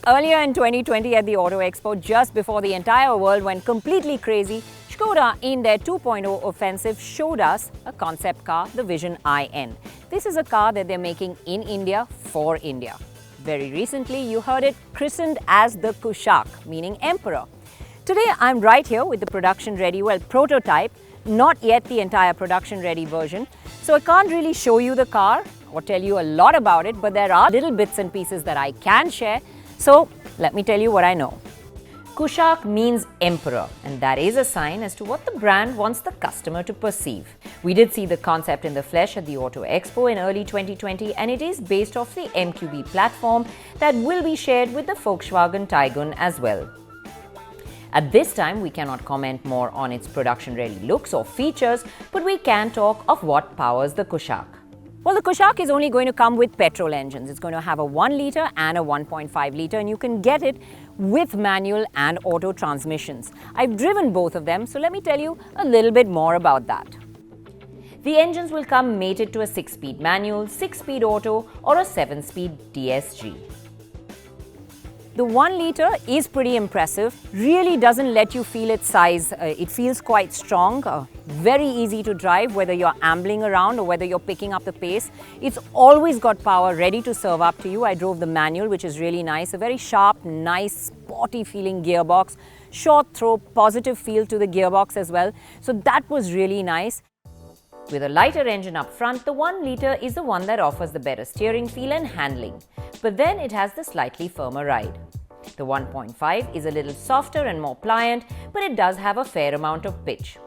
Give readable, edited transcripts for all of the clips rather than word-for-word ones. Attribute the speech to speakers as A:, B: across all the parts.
A: Earlier in 2020 at the Auto Expo, just before the entire world went completely crazy, Skoda in their 2.0 offensive showed us a concept car, the Vision In. This is a car that they're making in India for India. Very recently, you heard it christened as the Kushaq, meaning Emperor. Today, I'm right here with the production-ready, prototype, not yet the entire production-ready version. So I can't really show you the car or tell you a lot about it, but there are little bits and pieces that I can share. So let me tell you what I know. Kushaq means emperor, and that is a sign as to what the brand wants the customer to perceive. We did see the concept in the flesh at the Auto Expo in early 2020, and it is based off the MQB platform that will be shared with the Volkswagen Tiguan as well. At this time, we cannot comment more on its production-ready looks or features, but we can talk of what powers the Kushaq. Well, the Kushaq is only going to come with petrol engines. It's going to have a 1 litre and a 1.5 litre, and you can get it with manual and auto transmissions. I've driven both of them, so let me tell you a little bit more about that. The engines will come mated to a 6-speed manual, 6-speed auto, or a 7-speed DSG. The 1 litre is pretty impressive, really doesn't let you feel its size. It feels quite strong, very easy to drive, whether you're ambling around or whether you're picking up the pace. It's always got power ready to serve up to you. I drove the manual, which is really nice, a very sharp, nice, sporty feeling gearbox, short throw, positive feel to the gearbox as well. So that was really nice. With a lighter engine up front, the 1 litre is the one that offers the better steering feel and handling, but then it has the slightly firmer ride. The 1.5 is a little softer and more pliant, but it does have a fair amount of pitch.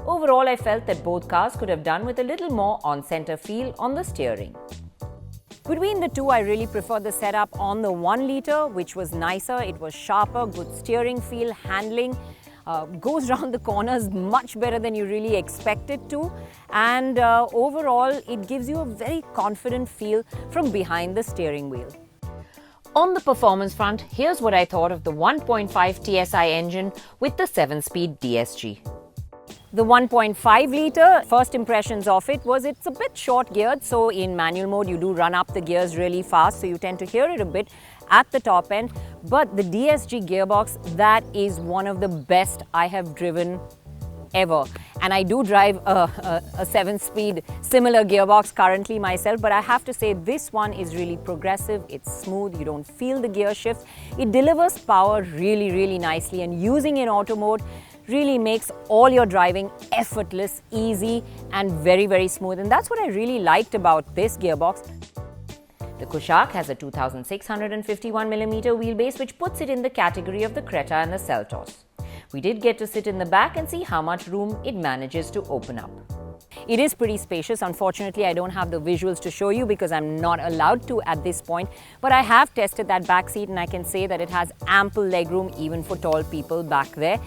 A: Overall, I felt that both cars could have done with a little more on-center feel on the steering. Between the two, I really preferred the setup on the 1 litre, which was nicer, it was sharper, good steering feel, handling. Goes around the corners much better than you really expect it to, and overall it gives you a very confident feel from behind the steering wheel. On the performance front, here's what I thought of the 1.5 TSI engine with the 7-speed DSG. The 1.5 litre, first impressions of it was it's a bit short geared, so in manual mode you do run up the gears really fast, so you tend to hear it a bit at the top end. But the DSG gearbox, that is one of the best I have driven ever. And I do drive a 7-speed similar gearbox currently myself, but I have to say this one is really progressive, it's smooth, you don't feel the gear shifts. It delivers power really nicely, and using in auto mode really makes all your driving effortless, easy and very smooth. And that's what I really liked about this gearbox. The Kushaq has a 2,651mm wheelbase, which puts it in the category of the Creta and the Seltos. We did get to sit in the back and see how much room it manages to open up. It is pretty spacious. Unfortunately, I don't have the visuals to show you because I'm not allowed to at this point, but I have tested that back seat and I can say that it has ample legroom even for tall people back there.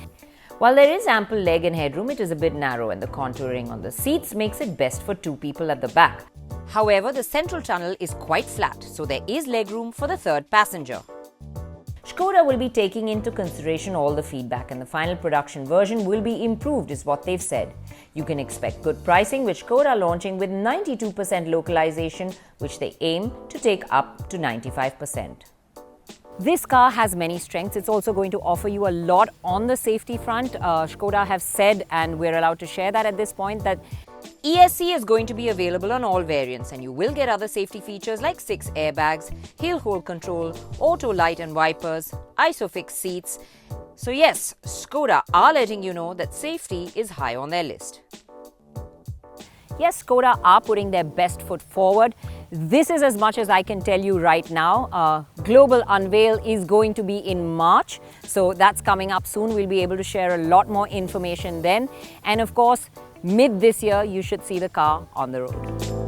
A: While there is ample leg and headroom, it is a bit narrow, and the contouring on the seats makes it best for 2 people at the back. However, the central tunnel is quite flat, so there is legroom for the 3rd passenger. Skoda will be taking into consideration all the feedback, and the final production version will be improved, is what they've said. You can expect good pricing, with Skoda launching with 92% localization, which they aim to take up to 95%. This car has many strengths. It's also going to offer you a lot on the safety front. Skoda have said, and we're allowed to share that at this point, that ESC is going to be available on all variants, and you will get other safety features like 6 airbags, hill hold control, auto light and wipers, ISOFIX seats. So yes, Skoda are letting you know that safety is high on their list. Yes, Skoda are putting their best foot forward. This is as much as I can tell you right now. Global unveil is going to be in March, so that's coming up soon. We'll be able to share a lot more information then. And of course, mid this year, you should see the car on the road.